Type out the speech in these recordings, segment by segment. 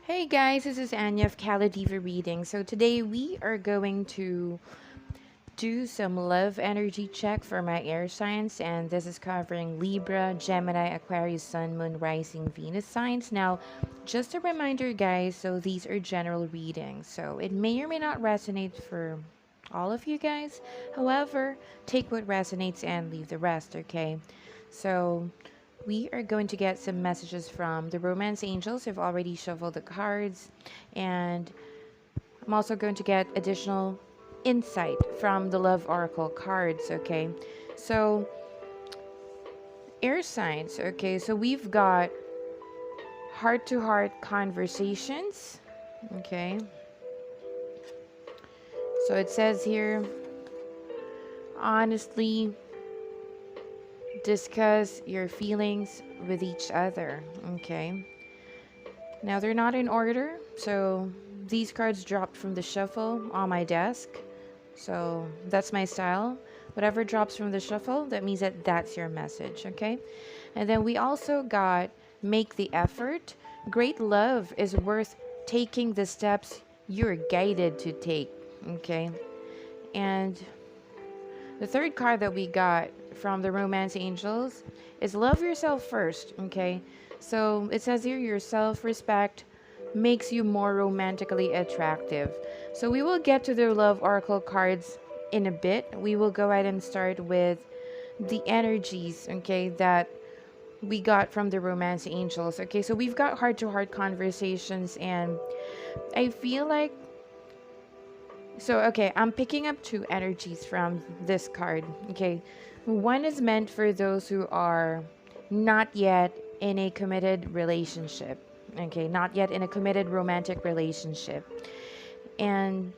Hey guys, this is Anya of Caladiva Reading. So today we are going to do some love energy check for my air signs, and this is covering Libra, Gemini, Aquarius, Sun, Moon, Rising, Venus signs. Now, just a reminder, guys, so these are general readings, so it may or may not resonate for all of you guys. However, take what resonates and leave the rest, okay? So, we are going to get some messages from the romance angels. I've already shuffled the cards, and I'm also going to get additional insight from the love oracle cards, okay? So, air signs, okay? So, we've got heart to heart conversations, okay? So, it says here, honestly discuss your feelings with each other, okay? Now they're not in order, so these cards dropped from the shuffle on my desk. So that's my style. Whatever drops from the shuffle, that means that that's your message, okay? And then we also got make the effort. Great love is worth taking the steps you're guided to take, okay? And the third card that we got from the Romance Angels is love yourself first, okay? So it says here your self respect makes you more romantically attractive. So we will get to the love oracle cards in a bit. We will go ahead and start with the energies, okay, that we got from the Romance Angels. Okay, so we've got heart to heart conversations, and I feel like okay, I'm picking up two energies from this card. Okay. One is meant for those who are not yet in a committed relationship. Okay, not yet in a committed romantic relationship. And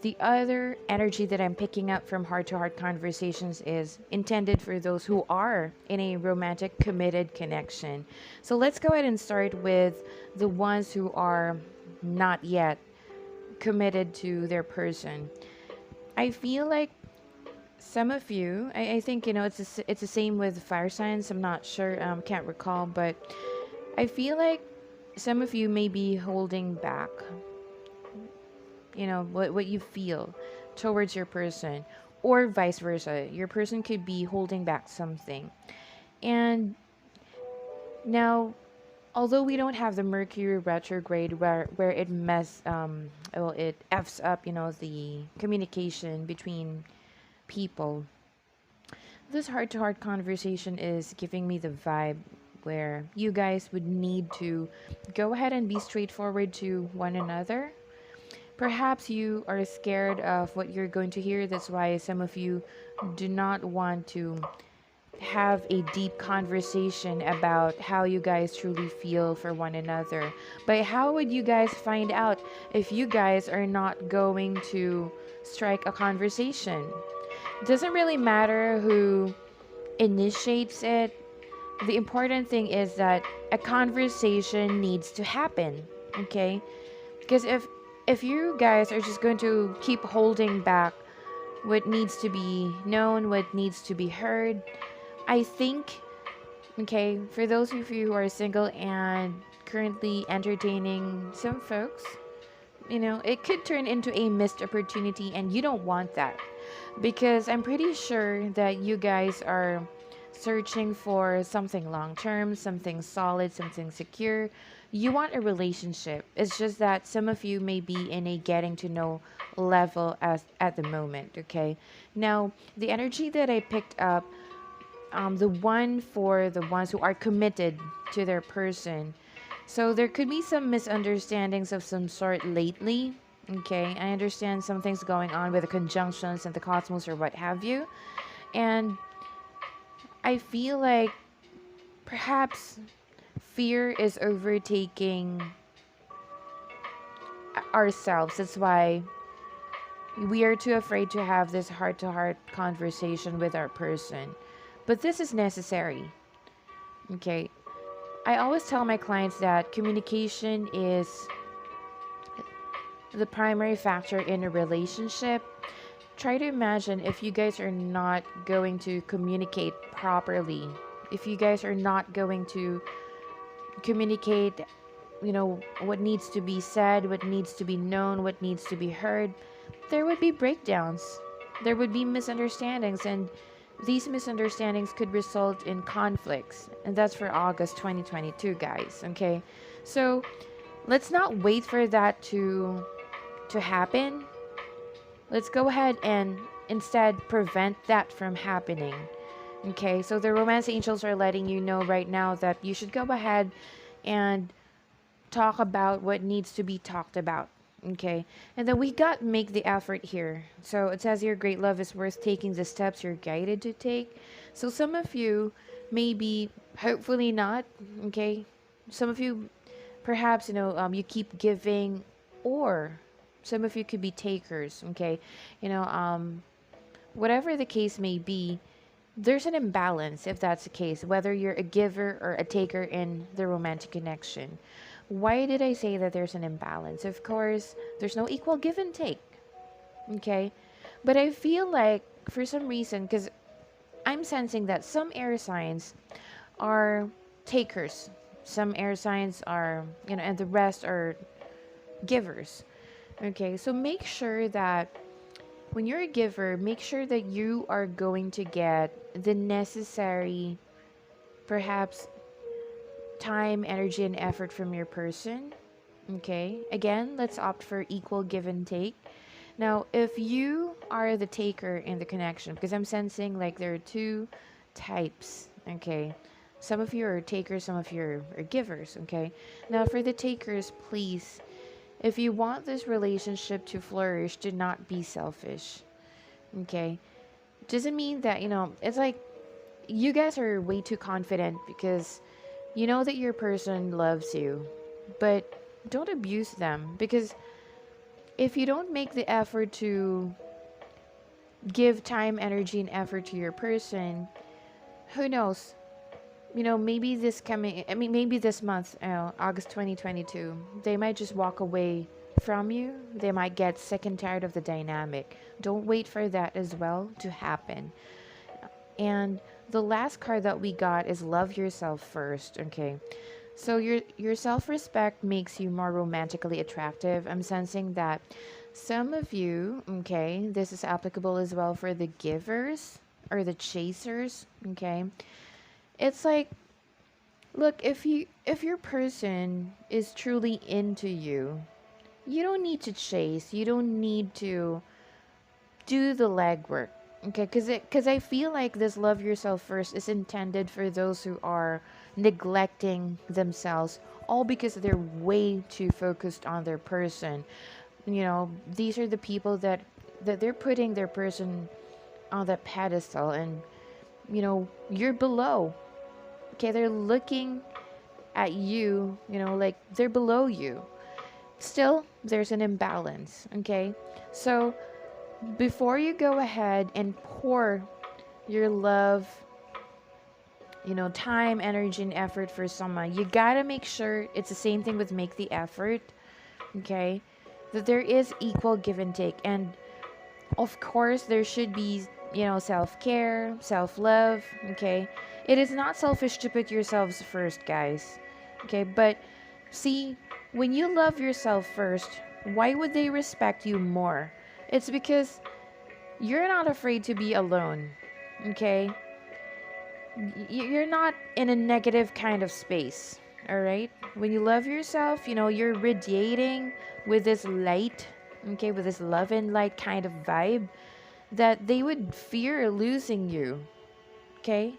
the other energy that I'm picking up from heart to heart conversations is intended for those who are in a romantic committed connection. So let's go ahead and start with the ones who are not yet committed to their person. I feel like some of you, I think, it's the same with fire signs. I'm not sure, can't recall, but I feel like some of you may be holding back, what you feel towards your person, or vice versa. Your person could be holding back something. And now, although we don't have the Mercury retrograde where it f's up, the communication between people, this heart to heart conversation is giving me the vibe where you guys would need to go ahead and be straightforward to one another. Perhaps you are scared of what you're going to hear. That's why some of you do not want to have a deep conversation about how you guys truly feel for one another. But how would you guys find out if you guys are not going to strike a conversation? It doesn't really matter who initiates it. The important thing is that a conversation needs to happen, okay? Because if you guys are just going to keep holding back what needs to be known, what needs to be heard, I think, okay, for those of you who are single and currently entertaining some folks, it could turn into a missed opportunity, and you don't want that. Because I'm pretty sure that you guys are searching for something long term, something solid, something secure. You want a relationship. It's just that some of you may be in a getting to know level as at the moment, okay? Now, the energy that I picked up, the one for the ones who are committed to their person. So there could be some misunderstandings of some sort lately. Okay, I understand some things going on with the conjunctions and the cosmos or what have you. And I feel like perhaps fear is overtaking ourselves. That's why we are too afraid to have this heart to heart conversation with our person. But this is necessary. Okay, I always tell my clients that communication is the primary factor in a relationship. Try to imagine if you guys are not going to communicate properly, if you guys are not going to communicate what needs to be said, what needs to be known, what needs to be heard, there would be breakdowns. There would be misunderstandings, and these misunderstandings could result in conflicts. And that's for August 2022, guys. Okay? So, let's not wait for that to happen. Let's go ahead and instead prevent that from happening. Okay? So, the romance angels are letting you know right now that you should go ahead and talk about what needs to be talked about. Okay. And then we got make the effort here. So it says here, great love is worth taking the steps you're guided to take. So some of you, maybe, hopefully not. Okay. Some of you, perhaps, you keep giving, or some of you could be takers. Okay. Whatever the case may be, there's an imbalance if that's the case, whether you're a giver or a taker in the romantic connection. Why did I say that there's an imbalance? Of course, there's no equal give and take. Okay? But I feel like, for some reason, because I'm sensing that some air signs are takers, some air signs are, and the rest are givers. Okay? So make sure that when you're a giver, make sure that you are going to get the necessary, perhaps, time, energy, and effort from your person. Okay. Again, let's opt for equal give and take. Now, if you are the taker in the connection, because I'm sensing like there are two types. Okay. Some of you are takers, some of you are givers. Okay. Now, for the takers, please, if you want this relationship to flourish, do not be selfish. Okay. Doesn't mean that, it's like you guys are way too confident because you know that your person loves you, but don't abuse them, because if you don't make the effort to give time, energy, and effort to your person, who knows? Maybe maybe this month, August 2022, they might just walk away from you. They might get sick and tired of the dynamic. Don't wait for that as well to happen. And the last card that we got is love yourself first. Okay. So your self-respect makes you more romantically attractive. I'm sensing that some of you, okay, this is applicable as well for the givers or the chasers, okay? It's like, look, if your person is truly into you, you don't need to chase. You don't need to do the legwork. Okay, because I feel like this love yourself first is intended for those who are neglecting themselves, all because they're way too focused on their person. These are the people that they're putting their person on that pedestal, and you're below. Okay, they're looking at you, like they're below you. Still, there's an imbalance. Okay, so before you go ahead and pour your love, time, energy, and effort for someone, you gotta make sure it's the same thing with make the effort, okay? That there is equal give and take. And of course, there should be, self-care, self-love, okay? It is not selfish to put yourselves first, guys, okay? But see, when you love yourself first, why would they respect you more? It's because you're not afraid to be alone, okay? You're not in a negative kind of space, all right? When you love yourself, you're radiating with this light, okay, with this love and light kind of vibe that they would fear losing you, okay?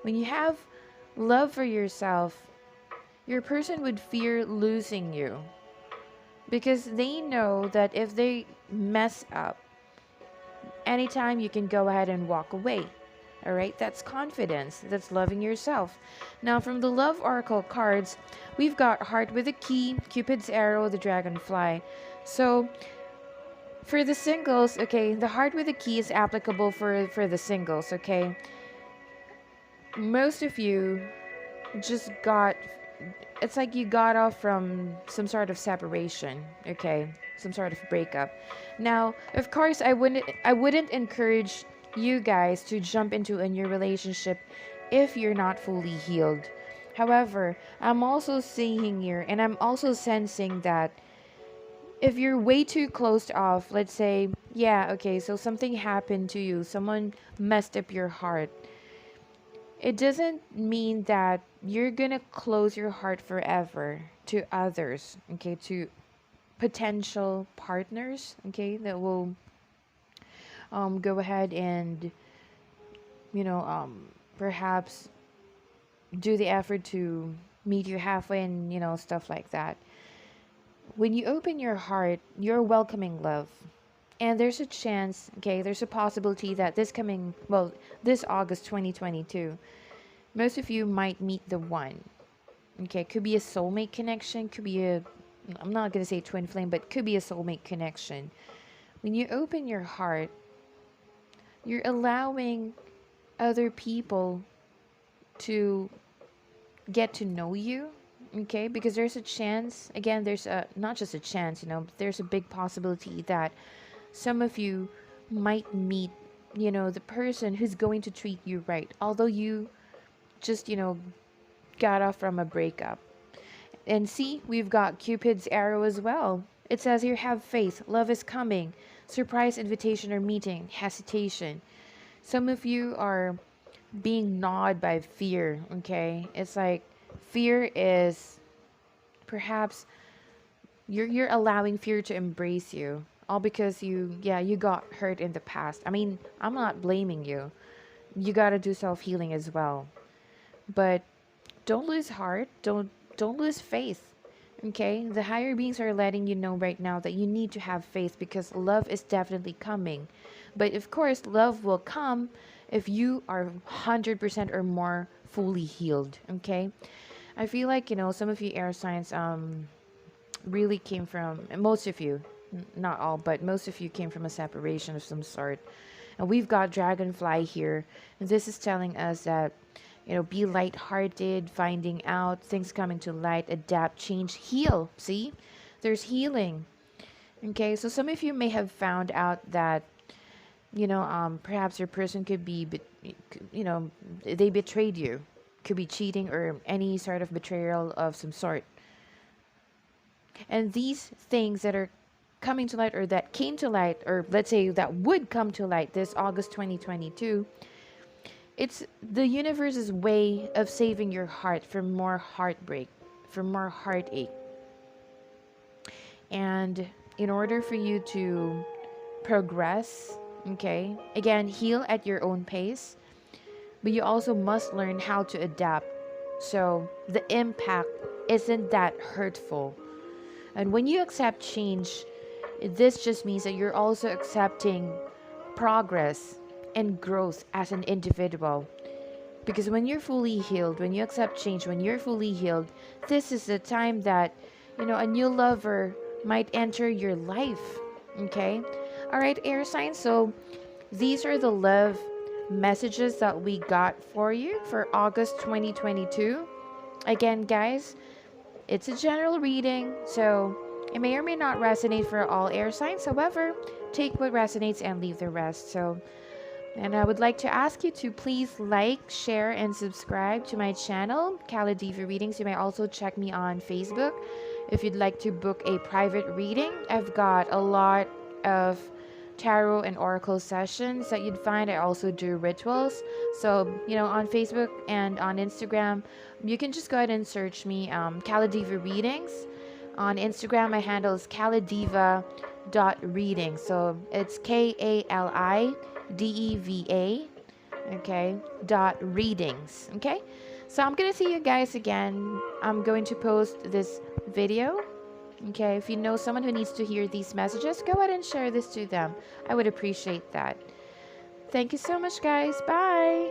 When you have love for yourself, your person would fear losing you because they know that if they mess up, anytime you can go ahead and walk away. All right, that's confidence. That's loving yourself. Now, from the Love Oracle cards, we've got Heart with a Key, Cupid's Arrow, the Dragonfly. So, for the singles, okay, the Heart with a Key is applicable for the singles, okay? Most of you just got, it's like you got off from some sort of separation, okay? Some sort of breakup. Now, of course, I wouldn't encourage you guys to jump into a new relationship if you're not fully healed. However, I'm also seeing here and I'm also sensing that if you're way too closed off, let's say, yeah, okay, so something happened to you, someone messed up your heart. It doesn't mean that you're gonna close your heart forever to others, okay, to potential partners, okay, that will go ahead and, you know, perhaps do the effort to meet you halfway and, stuff like that. When you open your heart, you're welcoming love. And there's a chance, okay, there's a possibility that this August 2022, most of you might meet the one. Okay, could be a soulmate connection, could be I'm not going to say twin flame, but could be a soulmate connection. When you open your heart, you're allowing other people to get to know you, okay? Because there's a chance, again, there's a not just a chance, but there's a big possibility that some of you might meet, the person who's going to treat you right, although you just, got off from a breakup. And see, we've got Cupid's arrow as well. It says here, have faith, love is coming, surprise invitation or meeting, hesitation. Some of you are being gnawed by fear, okay? It's like fear is perhaps you're allowing fear to embrace you, all because you got hurt in the past. I mean, I'm not blaming you. You got to do self-healing as well. But don't lose heart. Don't lose faith. Okay? The higher beings are letting you know right now that you need to have faith because love is definitely coming. But of course, love will come if you are 100% or more fully healed, okay? I feel like, some of you air signs really came from, most of you, not all, but most of you came from a separation of some sort. And we've got Dragonfly here. And this is telling us that, be lighthearted, finding out, things coming to light, adapt, change, heal. See? There's healing. Okay, so some of you may have found out that, perhaps your person could be, they betrayed you. Could be cheating or any sort of betrayal of some sort. And these things that are coming to light or that came to light, or let's say that would come to light this August 2022, it's the universe's way of saving your heart from more heartbreak, from more heartache. And in order for you to progress, okay, again, heal at your own pace, but you also must learn how to adapt so the impact isn't that hurtful. And when you accept change, this just means that you're also accepting progress and growth as an individual. Because when you're fully healed, when you accept change, when you're fully healed, this is the time that, a new lover might enter your life. Okay? All right, air signs. So these are the love messages that we got for you for August 2022. Again, guys, it's a general reading, so it may or may not resonate for all air signs. However, take what resonates and leave the rest. And I would like to ask you to please like, share, and subscribe to my channel, Kala Diva Readings. You may also check me on Facebook if you'd like to book a private reading. I've got a lot of tarot and oracle sessions that you'd find. I also do rituals. So, on Facebook and on Instagram, you can just go ahead and search me, Kala Diva Readings. On Instagram, my handle is kaladiva.reading. So it's KALIDEVA, okay, .readings, okay? So I'm going to see you guys again. I'm going to post this video. Okay, if you know someone who needs to hear these messages, go ahead and share this to them. I would appreciate that. Thank you so much, guys. Bye.